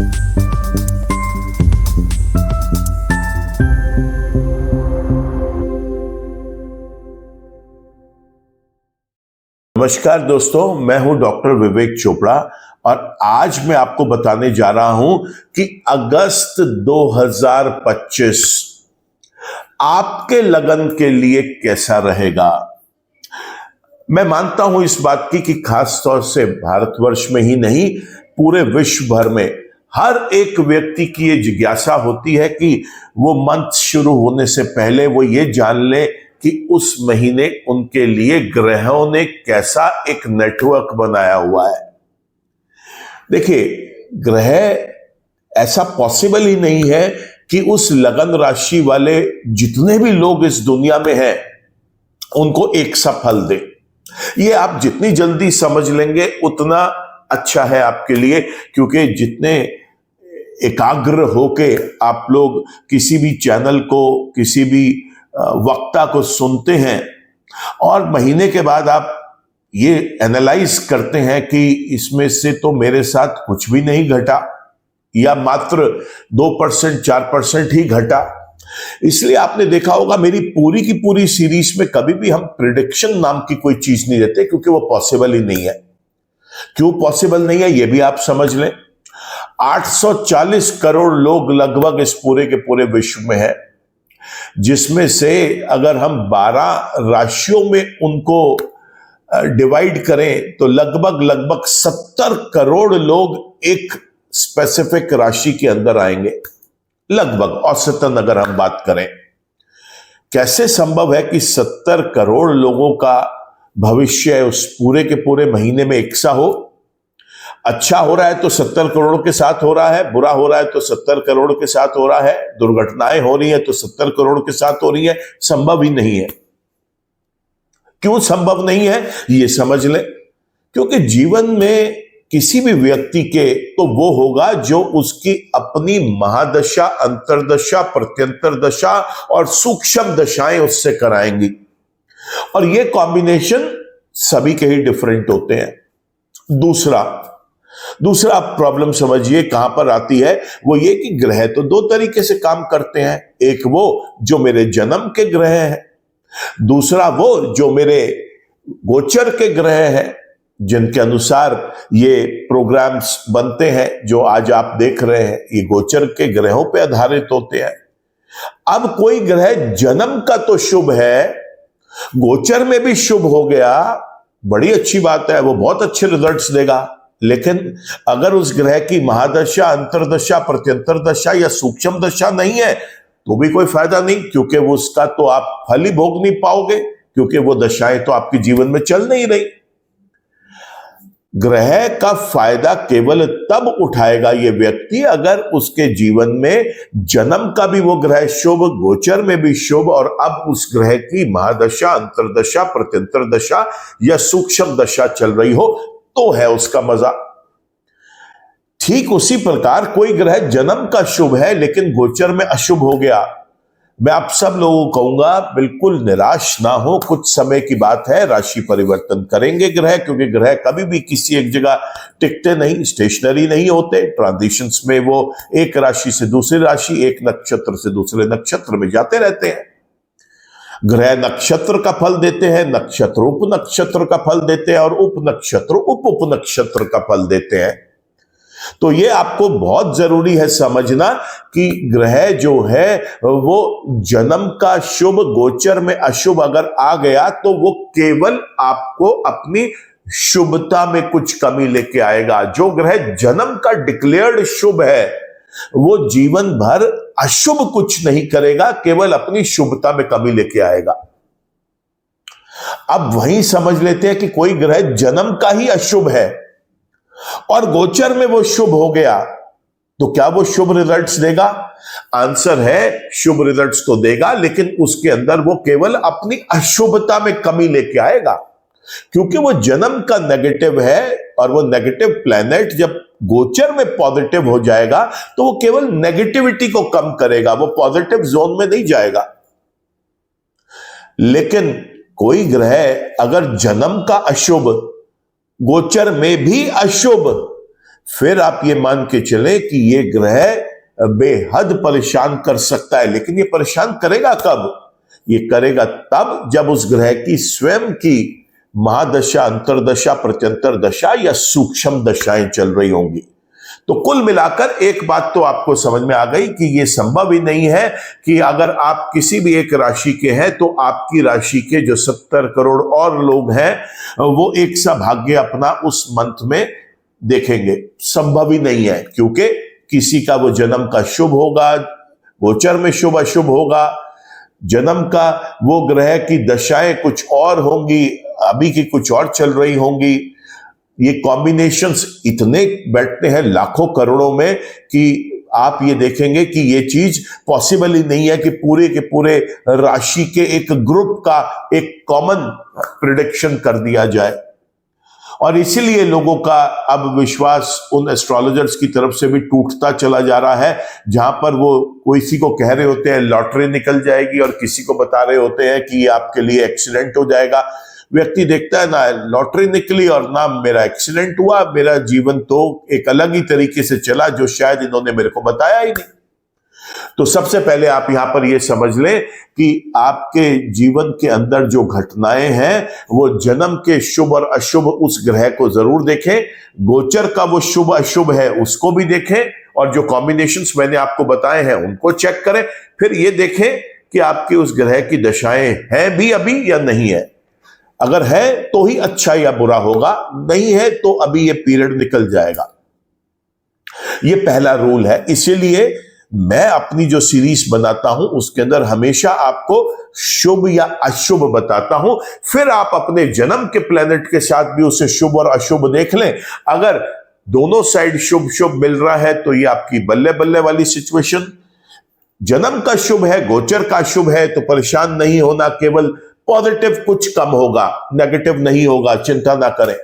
नमस्कार दोस्तों, मैं हूं डॉक्टर विवेक चोपड़ा और आज मैं आपको बताने जा रहा हूं कि अगस्त 2025 आपके लगन के लिए कैसा रहेगा। मैं मानता हूं इस बात की कि खास तौर से भारतवर्ष में ही नहीं, पूरे विश्व भर में हर एक व्यक्ति की ये जिज्ञासा होती है कि वो मंथ शुरू होने से पहले वो ये जान ले कि उस महीने उनके लिए ग्रहों ने कैसा एक नेटवर्क बनाया हुआ है। देखिए, ग्रह ऐसा पॉसिबल ही नहीं है कि उस लगन राशि वाले जितने भी लोग इस दुनिया में हैं उनको एक सा फल दे। ये आप जितनी जल्दी समझ लेंगे उतना अच्छा है आपके लिए, क्योंकि जितने एकाग्र होके आप लोग किसी भी चैनल को, किसी भी वक्ता को सुनते हैं और महीने के बाद आप ये एनालाइज करते हैं कि इसमें से तो मेरे साथ कुछ भी नहीं घटा या मात्र 2% 4% ही घटा। इसलिए आपने देखा होगा मेरी पूरी की पूरी सीरीज में कभी भी हम प्रिडिक्शन नाम की कोई चीज नहीं देते, क्योंकि वो पॉसिबल ही नहीं है। क्यों पॉसिबल नहीं है ये भी आप समझ लें। 840 करोड़ लोग लगभग इस पूरे के पूरे विश्व में है, जिसमें से अगर हम 12 राशियों में उनको डिवाइड करें तो लगभग 70 करोड़ लोग एक स्पेसिफिक राशि के अंदर आएंगे। लगभग औसतन अगर हम बात करें, कैसे संभव है कि 70 करोड़ लोगों का भविष्य उस पूरे के पूरे महीने में एक सा हो। अच्छा हो रहा है तो 70 करोड़ के साथ हो रहा है, बुरा हो रहा है तो 70 करोड़ के साथ हो रहा है, दुर्घटनाएं हो रही हैं तो 70 करोड़ के साथ हो रही है। संभव ही नहीं है। क्यों संभव नहीं है ये समझ लें। क्योंकि जीवन में किसी भी व्यक्ति के तो वो होगा जो उसकी अपनी महादशा, अंतरदशा, प्रत्यंतर दशा और सूक्ष्म दशाएं उससे कराएंगी, और ये कॉम्बिनेशन सभी के ही डिफरेंट होते हैं। दूसरा प्रॉब्लम समझिए कहां पर आती है, वो ये कि ग्रह तो दो तरीके से काम करते हैं। एक वो जो मेरे जन्म के ग्रह हैं, दूसरा वो जो मेरे गोचर के ग्रह हैं, जिनके अनुसार ये प्रोग्राम्स बनते हैं जो आज आप देख रहे हैं। ये गोचर के ग्रहों पे आधारित होते हैं। अब कोई ग्रह जन्म का तो शुभ है, गोचर में भी शुभ हो गया, बड़ी अच्छी बात है, वो बहुत अच्छे रिजल्ट्स देगा। लेकिन अगर उस ग्रह की महादशा, अंतरदशा, प्रत्यंतर दशा या सूक्ष्म दशा नहीं है तो भी कोई फायदा नहीं, क्योंकि वो उसका तो आप फल ही भोग नहीं पाओगे, क्योंकि वो दशाएं तो आपके जीवन में चल नहीं रही। ग्रह का फायदा केवल तब उठाएगा ये व्यक्ति अगर उसके जीवन में जन्म का भी वो ग्रह शुभ, गोचर में भी शुभ, और अब उस ग्रह की महादशा, अंतरदशा, प्रत्यंतर दशा या सूक्ष्म दशा चल रही हो, तो है उसका मजा। ठीक उसी प्रकार कोई ग्रह जन्म का शुभ है लेकिन गोचर में अशुभ हो गया, मैं आप सब लोगों को कहूंगा बिल्कुल निराश ना हो। कुछ समय की बात है, राशि परिवर्तन करेंगे ग्रह, क्योंकि ग्रह कभी भी किसी एक जगह टिकते नहीं, स्टेशनरी नहीं होते। ट्रांजिशंस में वो एक राशि से दूसरी राशि, एक नक्षत्र से दूसरे नक्षत्र में जाते रहते हैं। ग्रह नक्षत्र का फल देते हैं, नक्षत्र उप नक्षत्र का फल देते हैं, और उप नक्षत्र उप नक्षत्र का फल देते हैं। तो ये आपको बहुत जरूरी है समझना कि ग्रह जो है वो जन्म का शुभ, गोचर में अशुभ अगर आ गया तो वो केवल आपको अपनी शुभता में कुछ कमी लेके आएगा। जो ग्रह जन्म का डिक्लेयर्ड शुभ है वो जीवन भर अशुभ कुछ नहीं करेगा, केवल अपनी शुभता में कमी लेके आएगा। अब वहीं समझ लेते हैं कि कोई ग्रह जन्म का ही अशुभ है और गोचर में वो शुभ हो गया, तो क्या वो शुभ रिजल्ट्स देगा? आंसर है शुभ रिजल्ट्स तो देगा, लेकिन उसके अंदर वो केवल अपनी अशुभता में कमी लेके आएगा, क्योंकि वो जन्म का नेगेटिव है, और वो नेगेटिव प्लैनेट जब गोचर में पॉजिटिव हो जाएगा तो वो केवल नेगेटिविटी को कम करेगा, वो पॉजिटिव जोन में नहीं जाएगा। लेकिन कोई ग्रह अगर जन्म का अशुभ, गोचर में भी अशुभ, फिर आप ये मान के चले कि ये ग्रह बेहद परेशान कर सकता है। लेकिन ये परेशान करेगा कब? ये करेगा तब जब उस ग्रह की स्वयं की महादशा, अंतरदशा, प्रत्यंतर दशा या सूक्ष्म दशाएं चल रही होंगी। तो कुल मिलाकर एक बात तो आपको समझ में आ गई कि यह संभव ही नहीं है कि अगर आप किसी भी एक राशि के हैं तो आपकी राशि के जो 70 करोड़ और लोग हैं वो एक सा भाग्य अपना उस मंथ में देखेंगे। संभव ही नहीं है, क्योंकि किसी का वो जन्म का शुभ होगा, गोचर में शुभ अशुभ होगा, जन्म का वो ग्रह की दशाएं कुछ और होंगी, अभी की कुछ और चल रही होंगी। ये कॉम्बिनेशंस इतने बैठते हैं लाखों करोड़ों में कि आप ये देखेंगे कि ये चीज पॉसिबल ही नहीं है कि पूरे के पूरे राशि के एक ग्रुप का एक कॉमन प्रिडिक्शन कर दिया जाए। और इसीलिए लोगों का अब विश्वास उन एस्ट्रोलॉजर्स की तरफ से भी टूटता चला जा रहा है, जहां पर वो किसी को कह रहे होते हैं लॉटरी निकल जाएगी और किसी को बता रहे होते हैं कि ये आपके लिए एक्सीडेंट हो जाएगा। व्यक्ति देखता है ना लॉटरी निकली और ना मेरा एक्सीडेंट हुआ, मेरा जीवन तो एक अलग ही तरीके से चला जो शायद इन्होंने मेरे को बताया ही नहीं। तो सबसे पहले आप यहां पर यह समझ लें कि आपके जीवन के अंदर जो घटनाएं हैं वो जन्म के शुभ और अशुभ उस ग्रह को जरूर देखें, गोचर का वो शुभ अशुभ है उसको भी देखें, और जो कॉम्बिनेशंस मैंने आपको बताए हैं उनको चेक करें। फिर ये देखें कि आपकी उस ग्रह की दशाएं हैं भी अभी या नहीं है। अगर है तो ही अच्छा या बुरा होगा, नहीं है तो अभी ये पीरियड निकल जाएगा। ये पहला रूल है। इसीलिए मैं अपनी जो सीरीज बनाता हूं उसके अंदर हमेशा आपको शुभ या अशुभ बताता हूं, फिर आप अपने जन्म के प्लेनेट के साथ भी उसे शुभ और अशुभ देख लें। अगर दोनों साइड शुभ शुभ मिल रहा है तो ये आपकी बल्ले बल्ले वाली सिचुएशन। जन्म का शुभ है, गोचर का शुभ है, तो परेशान नहीं होना, केवल पॉजिटिव कुछ कम होगा, नेगेटिव नहीं होगा, चिंता ना करें।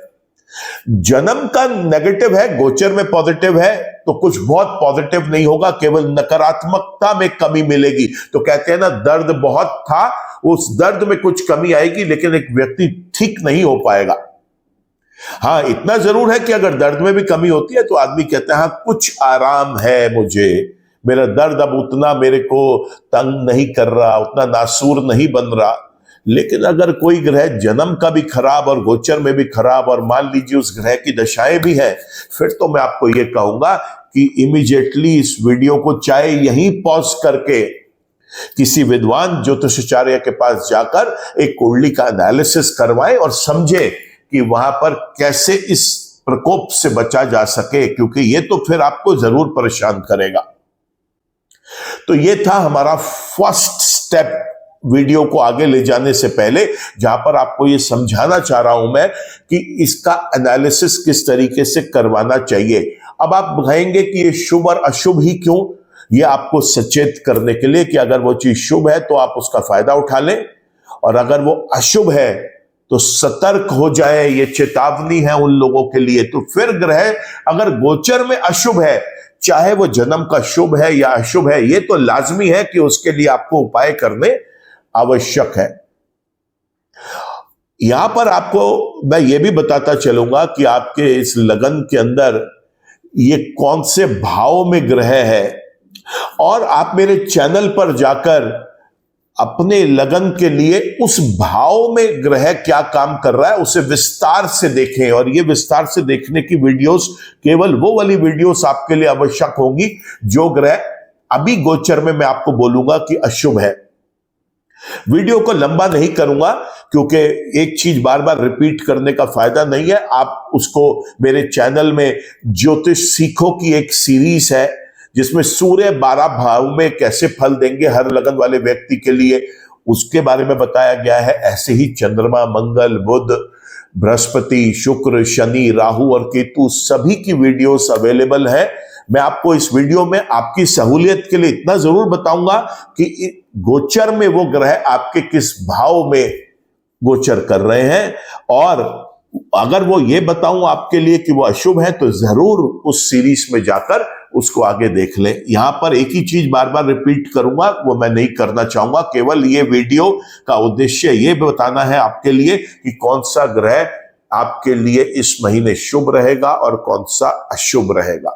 जन्म का नेगेटिव है, गोचर में पॉजिटिव है, तो कुछ बहुत पॉजिटिव नहीं होगा, केवल नकारात्मकता में कमी मिलेगी। तो कहते हैं ना दर्द बहुत था, उस दर्द में कुछ कमी आएगी, लेकिन एक व्यक्ति ठीक नहीं हो पाएगा। हाँ, इतना जरूर है कि अगर दर्द में भी कमी होती है तो आदमी कहता है हाँ कुछ आराम है, मुझे मेरा दर्द अब उतना मेरे को तंग नहीं कर रहा, उतना नासूर नहीं बन रहा। लेकिन अगर कोई ग्रह जन्म का भी खराब और गोचर में भी खराब और मान लीजिए उस ग्रह की दशाएं भी है, फिर तो मैं आपको यह कहूंगा कि इमीडिएटली इस वीडियो को चाहे यहीं पॉज करके किसी विद्वान ज्योतिषाचार्य के पास जाकर एक कुंडली का एनालिसिस करवाएं और समझे कि वहां पर कैसे इस प्रकोप से बचा जा सके, क्योंकि यह तो फिर आपको जरूर परेशान करेगा। तो यह था हमारा फर्स्ट स्टेप वीडियो को आगे ले जाने से पहले, जहां पर आपको यह समझाना चाह रहा हूं मैं कि इसका एनालिसिस किस तरीके से करवाना चाहिए। अब आप कहेंगे कि ये शुभ और अशुभ ही क्यों? ये आपको सचेत करने के लिए कि अगर वो चीज शुभ है तो आप उसका फायदा उठा लें, और अगर वो अशुभ है तो सतर्क हो जाए। ये चेतावनी है उन लोगों के लिए। तो फिर ग्रह अगर गोचर में अशुभ है, चाहे वो जन्म का शुभ है या अशुभ है, ये तो लाजमी है कि उसके लिए आपको उपाय करने आवश्यक है। यहां पर आपको मैं यह भी बताता चलूंगा कि आपके इस लगन के अंदर ये कौन से भाव में ग्रह है, और आप मेरे चैनल पर जाकर अपने लगन के लिए उस भाव में ग्रह क्या काम कर रहा है उसे विस्तार से देखें। और ये विस्तार से देखने की वीडियोस केवल वो वाली वीडियोस आपके लिए आवश्यक होंगी जो ग्रह अभी गोचर में मैं आपको बोलूंगा कि अशुभ है। वीडियो को लंबा नहीं करूंगा क्योंकि एक चीज बार बार रिपीट करने का फायदा नहीं है। आप उसको मेरे चैनल में ज्योतिष सीखो की एक सीरीज है जिसमें सूर्य 12 भाव में कैसे फल देंगे हर लगन वाले व्यक्ति के लिए, उसके बारे में बताया गया है। ऐसे ही चंद्रमा, मंगल, बुध, बृहस्पति, शुक्र, शनि, राहु और केतु सभी की वीडियोस अवेलेबल है। मैं आपको इस वीडियो में आपकी सहूलियत के लिए इतना जरूर बताऊंगा कि गोचर में वो ग्रह आपके किस भाव में गोचर कर रहे हैं, और अगर वो ये बताऊं आपके लिए कि वो अशुभ है तो जरूर उस सीरीज में जाकर उसको आगे देख लें। यहां पर एक ही चीज बार बार रिपीट करूंगा, वो मैं नहीं करना चाहूंगा। केवल ये वीडियो का उद्देश्य ये बताना है आपके लिए कि कौन सा ग्रह आपके लिए इस महीने शुभ रहेगा और कौन सा अशुभ रहेगा।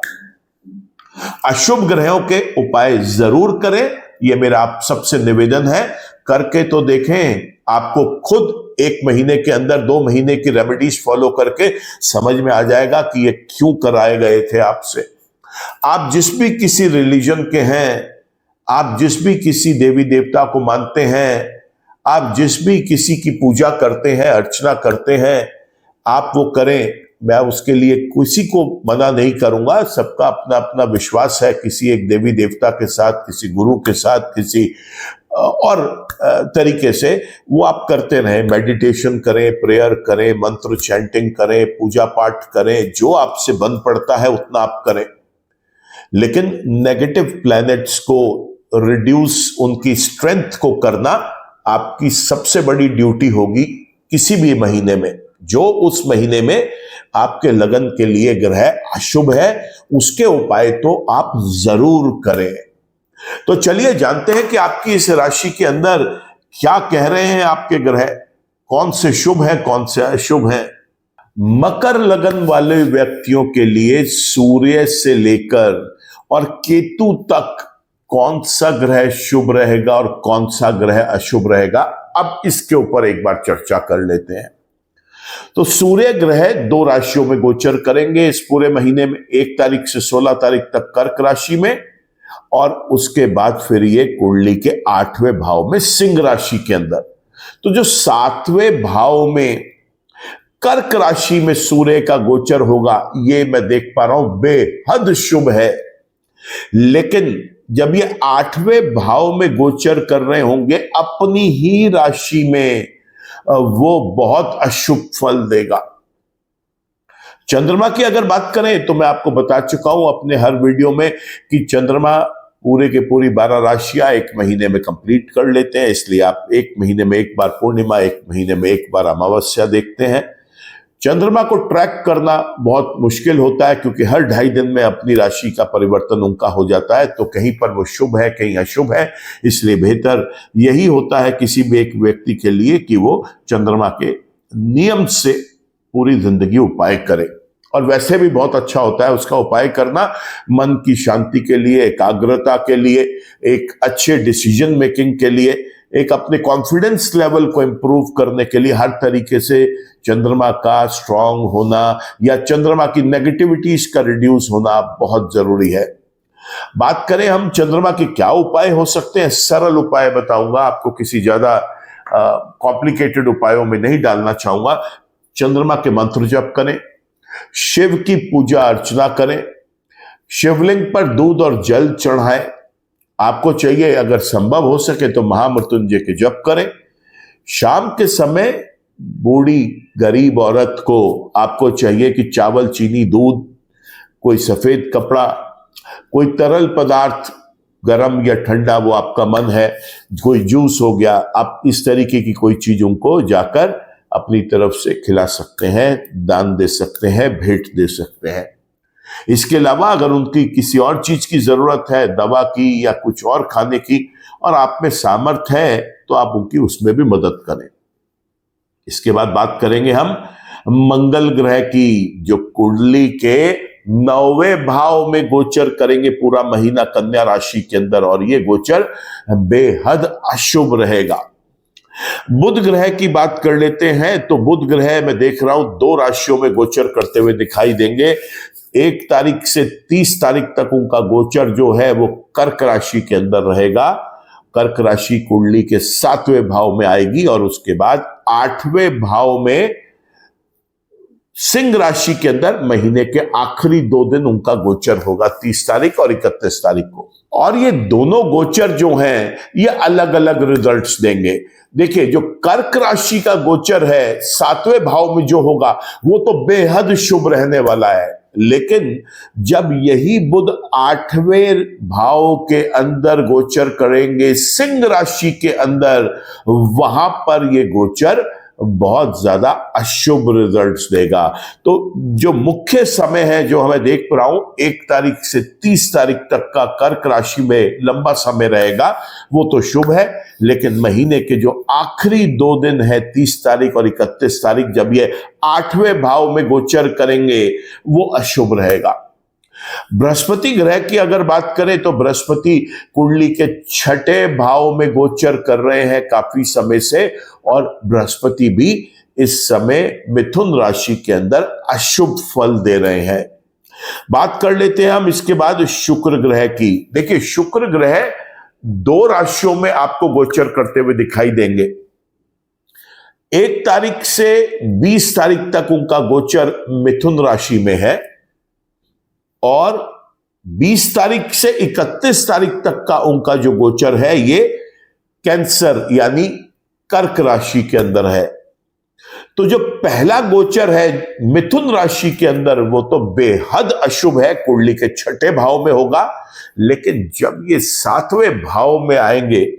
अशुभ ग्रहों के उपाय जरूर करें, यह मेरा आप सबसे निवेदन है। करके तो देखें, आपको खुद 1 महीने के अंदर 2 महीने की रेमेडीज फॉलो करके समझ में आ जाएगा कि ये क्यों कराए गए थे आपसे। आप जिस भी किसी रिलीजन के हैं, आप जिस भी किसी देवी देवता को मानते हैं, आप जिस भी किसी की पूजा करते हैं, अर्चना करते हैं, आप वो करें। मैं उसके लिए किसी को मना नहीं करूंगा, सबका अपना अपना विश्वास है किसी एक देवी देवता के साथ, किसी गुरु के साथ, किसी और तरीके से वो आप करते रहें। मेडिटेशन करें, प्रेयर करें, मंत्र चैंटिंग करें, पूजा पाठ करें, जो आपसे बन पड़ता है उतना आप करें। लेकिन नेगेटिव प्लैनेट्स को रिड्यूस, उनकी स्ट्रेंथ को करना आपकी सबसे बड़ी ड्यूटी होगी किसी भी महीने में। जो उस महीने में आपके लगन के लिए ग्रह अशुभ है, उसके उपाय तो आप जरूर करें। तो चलिए जानते हैं कि आपकी इस राशि के अंदर क्या कह रहे हैं आपके ग्रह, कौन से शुभ हैं, कौन से अशुभ हैं। मकर लगन वाले व्यक्तियों के लिए सूर्य से लेकर और केतु तक कौन सा ग्रह शुभ रहेगा और कौन सा ग्रह अशुभ रहेगा, अब इसके ऊपर एक बार चर्चा कर लेते हैं। तो सूर्य ग्रह 2 राशियों में गोचर करेंगे इस पूरे महीने में, 1 तारीख से 16 तारीख तक कर्क राशि में, और उसके बाद फिर ये कुंडली के 8वें भाव में सिंह राशि के अंदर। तो जो 7वें भाव में कर्क राशि में सूर्य का गोचर होगा, ये मैं देख पा रहा हूं बेहद शुभ है। लेकिन जब ये 8वें भाव में गोचर कर रहे होंगे अपनी ही राशि में, वो बहुत अशुभ फल देगा। चंद्रमा की अगर बात करें तो मैं आपको बता चुका हूं अपने हर वीडियो में कि चंद्रमा पूरे के पूरी 12 राशियां 1 महीने में कंप्लीट कर लेते हैं। इसलिए आप 1 महीने में 1 बार पूर्णिमा, 1 महीने में 1 बार अमावस्या देखते हैं। चंद्रमा को ट्रैक करना बहुत मुश्किल होता है क्योंकि हर 2.5 दिन में अपनी राशि का परिवर्तन उनका हो जाता है, तो कहीं पर वो शुभ है, कहीं अशुभ है। इसलिए बेहतर यही होता है किसी भी एक व्यक्ति के लिए कि वो चंद्रमा के नियम से पूरी जिंदगी उपाय करे। और वैसे भी बहुत अच्छा होता है उसका उपाय करना, मन की शांति के लिए, एकाग्रता के लिए, एक अच्छे डिसीजन मेकिंग के लिए, एक अपने कॉन्फिडेंस लेवल को इंप्रूव करने के लिए हर तरीके से चंद्रमा का स्ट्रांग होना या चंद्रमा की नेगेटिविटीज का रिड्यूस होना बहुत जरूरी है। बात करें हम चंद्रमा के क्या उपाय हो सकते हैं, सरल उपाय बताऊंगा आपको, किसी ज्यादा कॉम्प्लिकेटेड उपायों में नहीं डालना चाहूंगा। चंद्रमा के मंत्र जप करें, शिव की पूजा अर्चना करें, शिवलिंग पर दूध और जल चढ़ाएं। आपको चाहिए अगर संभव हो सके तो महामृत्युंजय के जप करें। शाम के समय बूढ़ी गरीब औरत को आपको चाहिए कि चावल, चीनी, दूध, कोई सफेद कपड़ा, कोई तरल पदार्थ, गर्म या ठंडा, वो आपका मन है, कोई जूस हो गया, आप इस तरीके की कोई चीज उनको जाकर अपनी तरफ से खिला सकते हैं, दान दे सकते हैं, भेंट दे सकते हैं। इसके अलावा अगर उनकी किसी और चीज की जरूरत है, दवा की या कुछ और खाने की, और आप में सामर्थ्य है तो आप उनकी उसमें भी मदद करें। इसके बाद बात करेंगे हम मंगल ग्रह की, जो कुंडली के 9वें भाव में गोचर करेंगे पूरा महीना कन्या राशि के अंदर, और ये गोचर बेहद अशुभ रहेगा। बुध ग्रह की बात कर लेते हैं। तो बुध ग्रह मैं देख रहा हूं 2 राशियों में गोचर करते हुए दिखाई देंगे। 1 तारीख से 30 तारीख तक उनका गोचर जो है वो कर्क राशि के अंदर रहेगा। कर्क राशि कुंडली के 7वें भाव में आएगी और उसके बाद 8वें भाव में सिंह राशि के अंदर महीने के आखिरी 2 दिन उनका गोचर होगा, 30 तारीख और 31 तारीख को। और ये दोनों गोचर जो हैं ये अलग अलग रिजल्ट्स देंगे। देखिए, जो कर्क राशि का गोचर है 7वें भाव में जो होगा वो तो बेहद शुभ रहने वाला है, लेकिन जब यही बुध 8वें भाव के अंदर गोचर करेंगे सिंह राशि के अंदर, वहां पर ये गोचर बहुत ज्यादा अशुभ रिजल्ट्स देगा। तो जो मुख्य समय है जो हमें देख पा रहा हूं, 1 तारीख से 30 तारीख तक का कर्क राशि में लंबा समय रहेगा, वो तो शुभ है। लेकिन महीने के जो आखिरी 2 दिन है, 30 तारीख और 31 तारीख, जब ये 8वें भाव में गोचर करेंगे, वो अशुभ रहेगा। बृहस्पति ग्रह की अगर बात करें तो बृहस्पति कुंडली के 6ठे भाव में गोचर कर रहे हैं काफी समय से, और बृहस्पति भी इस समय मिथुन राशि के अंदर अशुभ फल दे रहे हैं। बात कर लेते हैं हम इसके बाद शुक्र ग्रह की। देखिए, शुक्र ग्रह 2 राशियों में आपको गोचर करते हुए दिखाई देंगे। 1 तारीख से 20 तारीख तक उनका गोचर मिथुन राशि में है, और 20 तारीख से 31 तारीख तक का उनका जो गोचर है, ये कैंसर यानी कर्क राशि के अंदर है। तो जो पहला गोचर है मिथुन राशि के अंदर, वो तो बेहद अशुभ है, कुंडली के 6ठे भाव में होगा। लेकिन जब ये 7वें भाव में आएंगे,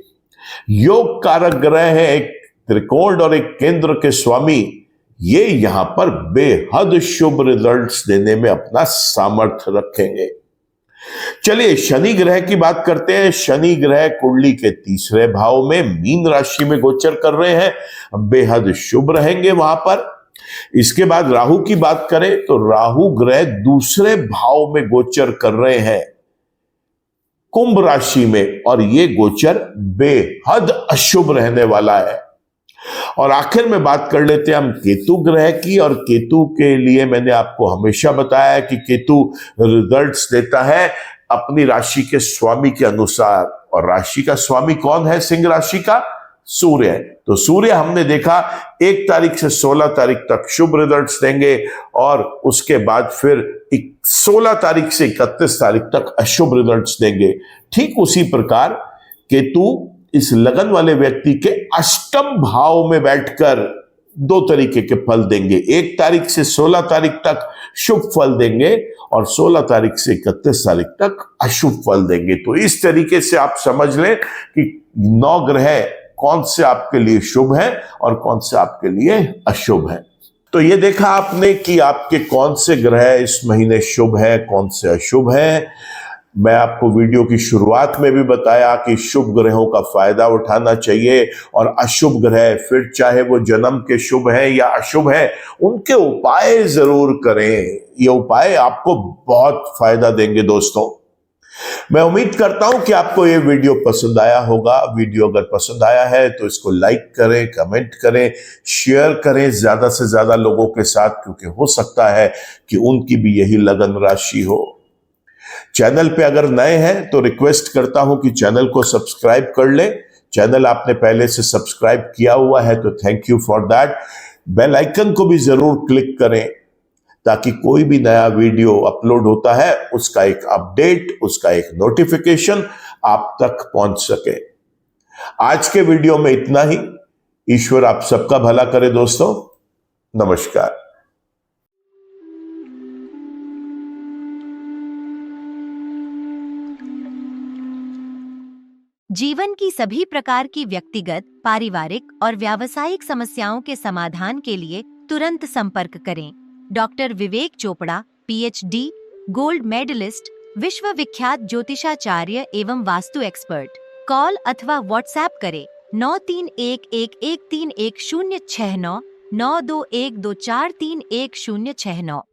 योग कारक ग्रह है, एक त्रिकोण और एक केंद्र के स्वामी, ये यहां पर बेहद शुभ रिजल्ट्स देने में अपना सामर्थ्य रखेंगे। चलिए शनि ग्रह की बात करते हैं। शनि ग्रह कुंडली के 3रे भाव में मीन राशि में गोचर कर रहे हैं, बेहद शुभ रहेंगे वहां पर। इसके बाद राहु की बात करें तो राहु ग्रह 2रे भाव में गोचर कर रहे हैं कुंभ राशि में, और ये गोचर बेहद अशुभ रहने वाला है। और आखिर में बात कर लेते हैं हम केतु ग्रह की। और केतु के लिए मैंने आपको हमेशा बताया कि केतु रिजल्ट्स देता है अपनी राशि के स्वामी के अनुसार, और राशि का स्वामी कौन है सिंह राशि का? सूर्य है। तो सूर्य हमने देखा 1 तारीख से 16 तारीख तक शुभ रिजल्ट्स देंगे, और उसके बाद फिर 16 तारीख से 31 तारीख तक अशुभ रिजल्ट्स देंगे। ठीक उसी प्रकार केतु इस लगन वाले व्यक्ति के 8म भाव में बैठकर 2 तरीके के फल देंगे। 1 तारीख से 16 तारीख तक शुभ फल देंगे, और 16 तारीख से 31 तारीख तक अशुभ फल देंगे। तो इस तरीके से आप समझ लें कि 9 ग्रह कौन से आपके लिए शुभ है और कौन से आपके लिए अशुभ है। तो ये देखा आपने कि आपके कौन से ग्रह इस महीने शुभ है, कौन से अशुभ है। मैं आपको वीडियो की शुरुआत में भी बताया कि शुभ ग्रहों का फायदा उठाना चाहिए, और अशुभ ग्रह फिर चाहे वो जन्म के शुभ है या अशुभ है, उनके उपाय जरूर करें। ये उपाय आपको बहुत फायदा देंगे दोस्तों। मैं उम्मीद करता हूं कि आपको ये वीडियो पसंद आया होगा। वीडियो अगर पसंद आया है तो इसको लाइक करें, कमेंट करें, शेयर करें ज्यादा से ज्यादा लोगों के साथ, क्योंकि हो सकता है कि उनकी भी यही लगन राशि हो। चैनल पे अगर नए हैं तो रिक्वेस्ट करता हूं कि चैनल को सब्सक्राइब कर ले। चैनल आपने पहले से सब्सक्राइब किया हुआ है तो thank you for that. Bell icon को भी जरूर क्लिक करें, ताकि कोई भी नया वीडियो अपलोड होता है उसका एक अपडेट, उसका एक नोटिफिकेशन आप तक पहुंच सके। आज के वीडियो में इतना ही। ईश्वर आप सबका भला करे दोस्तों। नमस्कार। जीवन की सभी प्रकार की व्यक्तिगत, पारिवारिक और व्यावसायिक समस्याओं के समाधान के लिए तुरंत संपर्क करें। डॉक्टर विवेक चोपड़ा, पीएचडी, गोल्ड मेडलिस्ट, विश्व विख्यात ज्योतिषाचार्य एवं वास्तु एक्सपर्ट। कॉल अथवा व्हाट्सएप करें 9311131069 9212243169।